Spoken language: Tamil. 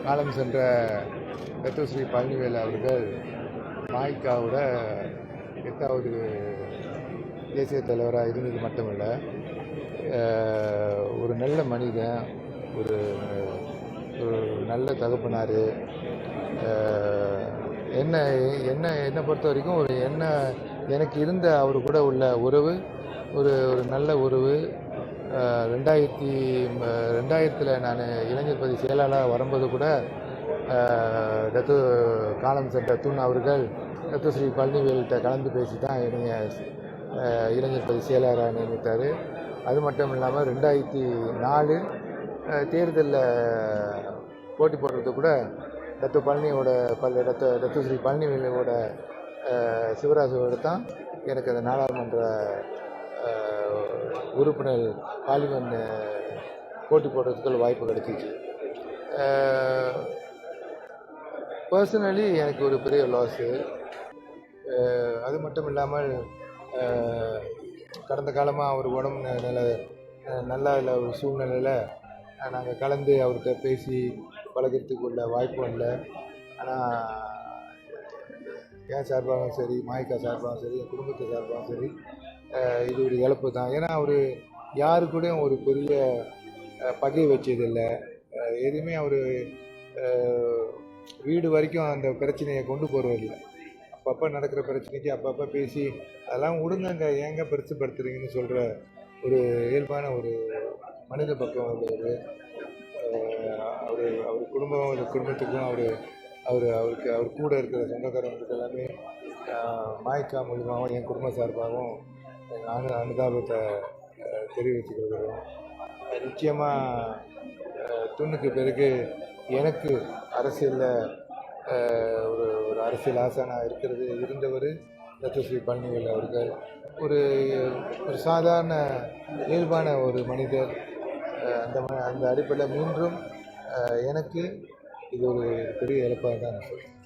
காலம் சென்ற ரத்தஸ்ரீ பழனிவேல் அவர்கள் மாய்காவோட 8வது தேசிய தலைவராக இருந்தது மட்டுமல்ல, ஒரு நல்ல மனிதன், ஒரு ஒரு நல்ல தகப்பனார். என்னை பொறுத்த வரைக்கும் எனக்கு இருந்த அவர் கூட உள்ள உறவு ஒரு நல்ல உறவு. 2000 நான் இளைஞர் பதி செயலாளராக வரும்போது கூட காலம் சென்ற தூண் அவர்கள் ரத்தஸ்ரீ பழனிவேல்கிட்ட கலந்து பேசி தான் என்னைய இளைஞர் பதி செயலாளராக நியமித்தார். அது மட்டும் இல்லாமல் 2004 தேர்தலில் போட்டி போடுறது கூட ரத்தஸ்ரீ பழனிவேலோட சிவராஜோட தான் எனக்கு அந்த நாடாளுமன்ற உறுப்பினர் பார்லிமெண்ட் போட்டி போடுறதுக்கு வாய்ப்பு கிடைச்சிச்சு. பர்சனலி எனக்கு ஒரு பெரிய லாஸு. அது மட்டும் இல்லாமல் கடந்த காலமாக அவர் உடம்பு நல்லா இல்லை ஒரு சூழ்நிலையில் நாங்கள் கலந்து அவர்கிட்ட பேசி பழகிறதுக்கு உள்ள வாய்ப்பும் இல்லை. ஆனால் என் சார்பாகவும் சரி, மாய்கா சார்பாகவும் சரி, என் குடும்பத்தை சார்பாகவும் சரி, இது ஒரு இழப்பு தான். ஏன்னா அவர் யாரு கூடயும் ஒரு பெரிய பகை வச்சதில்லை. எதுவுமே அவர் வீடு வரைக்கும் அந்த பிரச்சனையை கொண்டு போகிறதில்லை. அப்பப்போ நடக்கிற பிரச்சனைக்கு அப்பப்போ பேசி அதெல்லாம் விடுங்கங்க, ஏங்க பெருசுப்படுத்துறீங்கன்னு சொல்கிற ஒரு இயல்பான ஒரு மனித பக்கம் உள்ளவர். அவர் குடும்பத்துக்கும் அவர் கூட இருக்கிற சொந்தக்காரங்களுக்கு எல்லாமே மாய்கா மூலியமாகவும் என் குடும்ப சார்பாகவும் அனுதாபத்தை தெரிவித்துக்கிறோம். நிச்சயமாக துண்ணுக்கு பிறகு எனக்கு அரசியலில் ஒரு அரசியல் ஆசானாக இருந்தவர் ரத்தஸ்ரீ பழனிவேல் அவர்கள். ஒரு சாதாரண இயல்பான ஒரு மனிதர். அந்த அடிப்படையில் மீண்டும் எனக்கு இது ஒரு பெரிய இழப்பாக தான் நான் சொல்கிறேன்.